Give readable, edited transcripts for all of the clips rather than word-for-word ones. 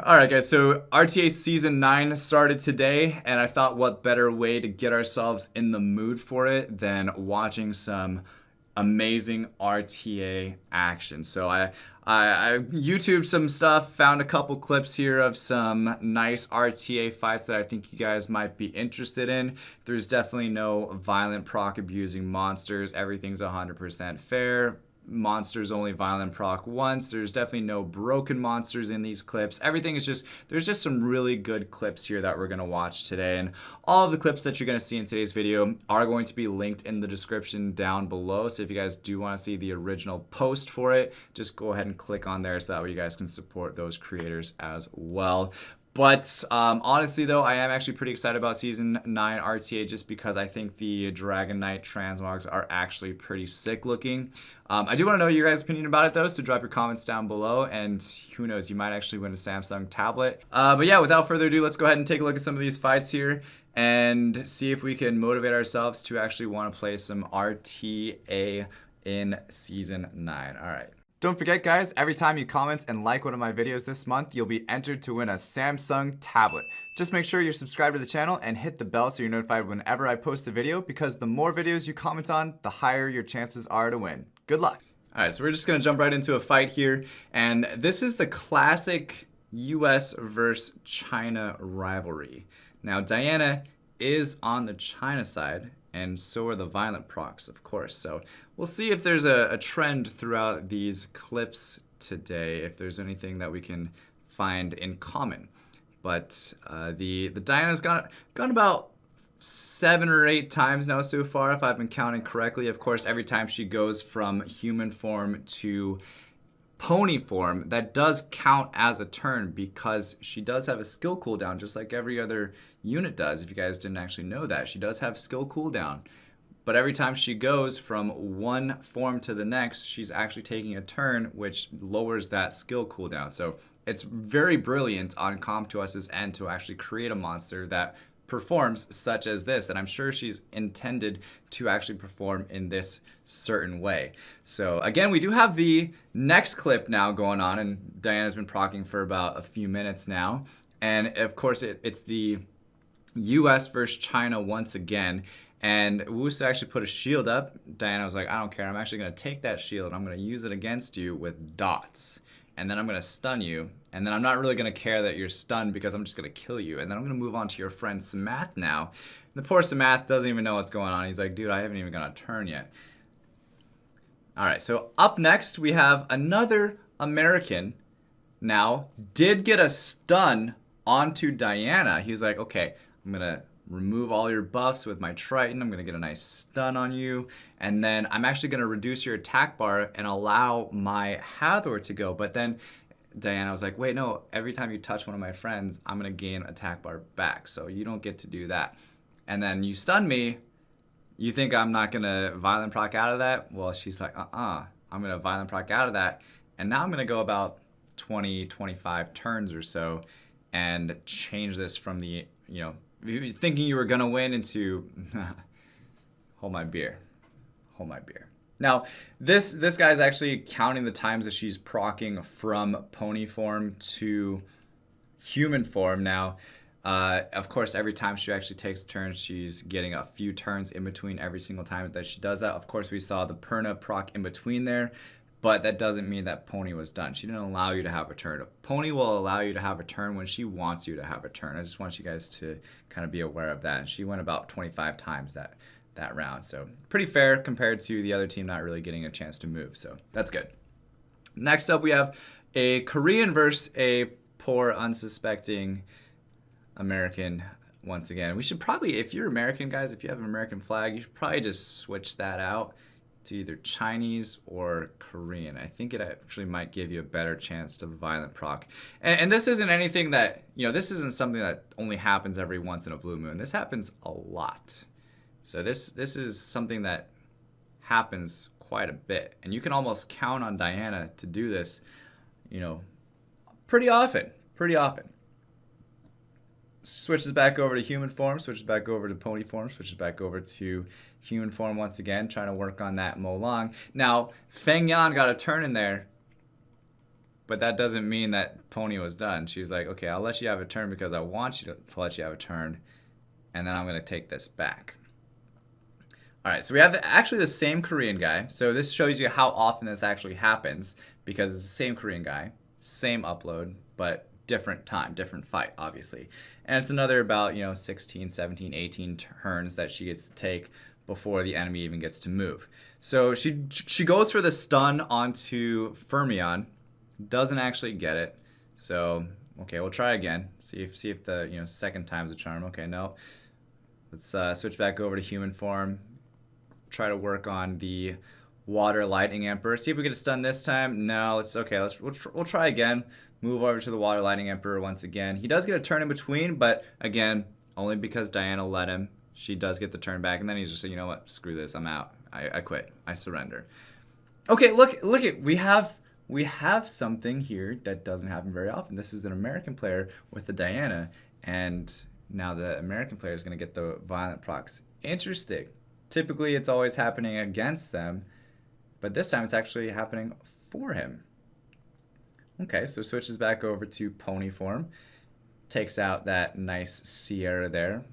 Alright guys, so RTA Season 9 started today, and I thought what better way to get ourselves in the mood for it than watching some amazing RTA action. So I YouTubed some stuff, found a couple clips here of some nice RTA fights that I think you guys might be interested in. There's definitely no violent proc abusing monsters. Everything's 100% fair. Monsters only violent proc once. There's definitely no broken monsters in these clips. Everything is just, there's just some really good clips here that we're going to watch today. And all of the clips that you're going to see in today's video are going to be linked in the description down below. So if you guys do want to see the original post for it, just go ahead and click on there so that way you guys can support those creators as well. But honestly, though, I am actually pretty excited about Season 9 RTA just because I think the Dragon Knight transmogs are actually pretty sick looking. I do want to know your guys' opinion about it, though, so drop your comments down below, and who knows, you might actually win a Samsung tablet. But yeah, without further ado, let's go ahead and take a look at some of these fights here and see if we can motivate ourselves to actually want to play some RTA in Season 9. All right. Don't forget, guys, every time you comment and like one of my videos this month, you'll be entered to win a Samsung tablet. Just make sure you're subscribed to the channel and hit the bell so you're notified whenever I post a video, because the more videos you comment on, the higher your chances are to win. Good luck. All right, so we're just going to jump right into a fight here, and this is the classic US versus China rivalry. Now, Diana is on the China side, and so are the violent procs, of course. So we'll see if there's a trend throughout these clips today, if there's anything that we can find in common. But the Diana's gone about 7 or 8 times now so far, if I've been counting correctly. Of course, every time she goes from human form to pony form, that does count as a turn because she does have a skill cooldown just like every other unit does. If you guys didn't actually know that, she does have skill cooldown. But every time she goes from one form to the next, she's actually taking a turn, which lowers that skill cooldown. So it's very brilliant on Com2Us's end to actually create a monster that performs such as this, and I'm sure she's intended to actually perform in this certain way. So again, we do have the next clip now going on, and Diana's been procking for about a few minutes now, and of course it's the US versus China once again, and Wusa actually put a shield up. Diana was like, I don't care, I'm actually going to take that shield, I'm going to use it against you with dots, and then I'm going to stun you, and then I'm not really going to care that you're stunned because I'm just going to kill you, and then I'm going to move on to your friend Samath now. And the poor Samath doesn't even know what's going on. He's like, dude, I haven't even got a turn yet. Alright, so up next we have another American now did get a stun onto Diana. He was like, okay, I'm going to remove all your buffs with my Triton. I'm going to get a nice stun on you. And then I'm actually going to reduce your attack bar and allow my Hathor to go. But then Diana was like, wait, no, every time you touch one of my friends, I'm going to gain attack bar back. So you don't get to do that. And then you stun me. You think I'm not going to violent proc out of that? Well, she's like, I'm going to violent proc out of that. And now I'm going to go about 20, 25 turns or so and change this from the, thinking you were going to win into, hold my beer. Hold my beer. Now, this guy's actually counting the times that she's procking from pony form to human form. Now, of course, every time she actually takes a turn, she's getting a few turns in between every single time that she does that. Of course, we saw the Perna proc in between there, but that doesn't mean that Pony was done. She didn't allow you to have a turn. Pony will allow you to have a turn when she wants you to have a turn. I just want you guys to kind of be aware of that. And she went about 25 times that round. So pretty fair compared to the other team not really getting a chance to move. So that's good. Next up, we have a Korean versus a poor, unsuspecting American once again. We should probably, if you're American, guys, if you have an American flag, you should probably just switch that out to either Chinese or Korean. I think it actually might give you a better chance to violent proc. And this isn't anything that, this isn't something that only happens every once in a blue moon. This happens a lot. So this is something that happens quite a bit. And you can almost count on Diana to do this, pretty often. Switches back over to human form, switches back over to pony form, switches back over to human form once again, trying to work on that Mo Long. Now, Feng Yan got a turn in there. But that doesn't mean that Pony was done. She was like, okay, I'll let you have a turn because I want you to let you have a turn. And then I'm going to take this back. All right, so we have actually the same Korean guy. So this shows you how often this actually happens because it's the same Korean guy, same upload, but different time, different fight, obviously. And it's another about, 16, 17, 18 turns that she gets to take before the enemy even gets to move. So she goes for the stun onto Fermion, doesn't actually get it. So, okay, we'll try again. See if the, second time's a charm. Okay, no. Let's switch back over to human form. Try to work on the water lightning emperor. See if we get a stun this time. No, we'll try again. Move over to the water lightning emperor once again. He does get a turn in between, but again, only because Diana let him. She does get the turn back, and then he's just like, you know what? Screw this. I'm out. I quit. I surrender. Okay, look at we have something here that doesn't happen very often. This is an American player with the Diana, and now the American player is going to get the violent procs. Interesting. Typically, it's always happening against them, but this time it's actually happening for him. Okay, so switches back over to pony form. Takes out that nice Sierra there.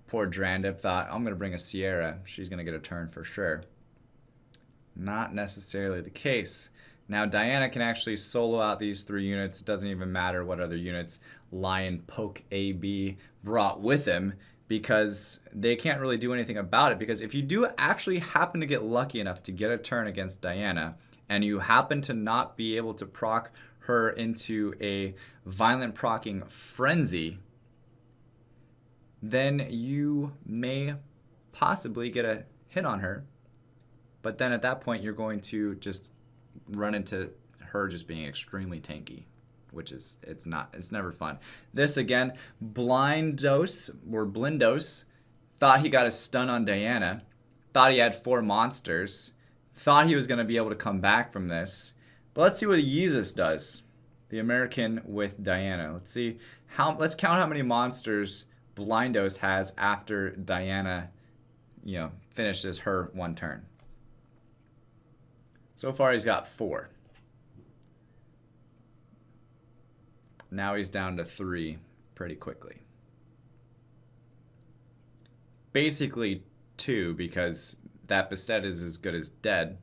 Poor Drandip thought, I'm going to bring a Sierra. She's going to get a turn for sure. Not necessarily the case. Now Diana can actually solo out these 3 units. It doesn't even matter what other units Lion, Poke, AB brought with him, because they can't really do anything about it. Because if you do actually happen to get lucky enough to get a turn against Diana, and you happen to not be able to proc her into a violent procking frenzy, then you may possibly get a hit on her. But then at that point, you're going to just run into her just being extremely tanky, which is, it's never fun. This again, Blindos thought he got a stun on Diana, thought he had 4 monsters, thought he was going to be able to come back from this. But let's see what Yeezus does, the American with Diana. Let's count how many monsters Blindos has after Diana, finishes her 1 turn. So far he's got 4. Now he's down to 3 pretty quickly. Basically 2, because that Bastet is as good as dead.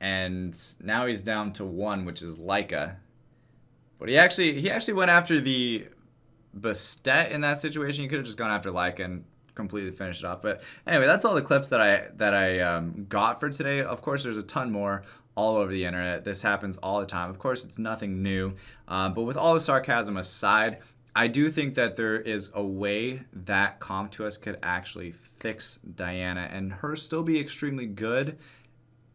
And now he's down to 1, which is Leica. But he actually went after the Bastet in that situation. He could have just gone after Leica and completely finished it off. But anyway, that's all the clips that I got for today. Of course, there's a ton more all over the internet. This happens all the time. Of course, it's nothing new. But with all the sarcasm aside, I do think that there is a way that CompToUs could actually fix Diana and her still be extremely good,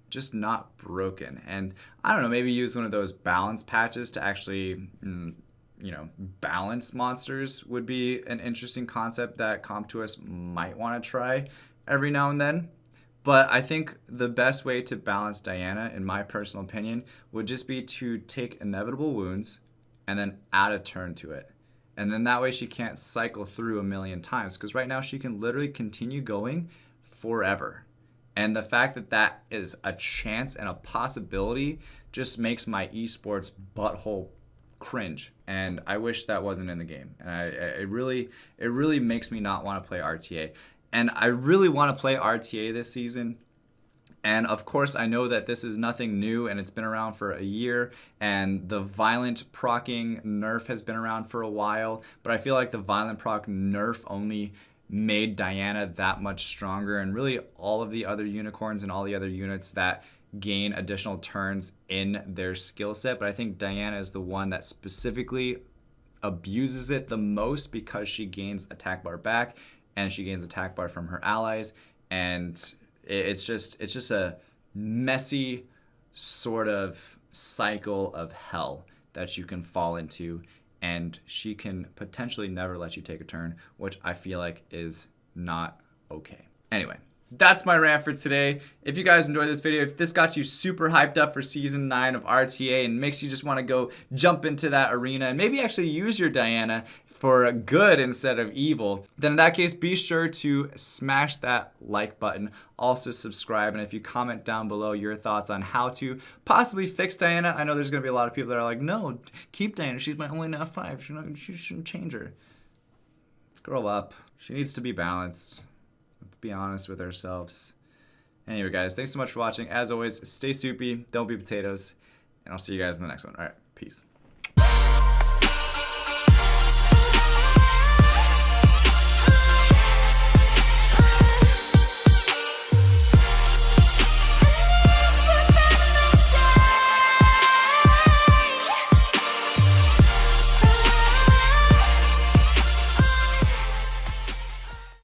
just not broken. And I don't know, maybe use one of those balance patches to actually, balance monsters would be an interesting concept that CompToUs might want to try every now and then. But I think the best way to balance Diana, in my personal opinion, would just be to take Inevitable Wounds and then add a turn to it. And then that way she can't cycle through a million times, because right now she can literally continue going forever. And the fact that that is a chance and a possibility just makes my esports butthole cringe. And I wish that wasn't in the game. And it really makes me not want to play RTA. And I really want to play RTA this season. And of course, I know that this is nothing new and it's been around for a year, and the violent procking nerf has been around for a while, but I feel like the violent proc nerf only made Diana that much stronger, and really all of the other unicorns and all the other units that gain additional turns in their skill set. But I think Diana is the one that specifically abuses it the most, because she gains attack bar back and she gains attack bar from her allies, and it's just a messy sort of cycle of hell that you can fall into, and she can potentially never let you take a turn, which I feel like is not okay. Anyway, that's my rant for today. If you guys enjoyed this video, if this got you super hyped up for Season 9 of RTA and makes you just want to go jump into that arena and maybe actually use your Diana for good instead of evil, then in that case, be sure to smash that like button. Also subscribe, and if you comment down below your thoughts on how to possibly fix Diana. I know there's gonna be a lot of people that are like, no, keep Diana, she's my only F5, you shouldn't change her. Grow up. She needs to be balanced. Let's be honest with ourselves. Anyway, guys, thanks so much for watching. As always, stay soupy, don't be potatoes, and I'll see you guys in the next one. All right, peace.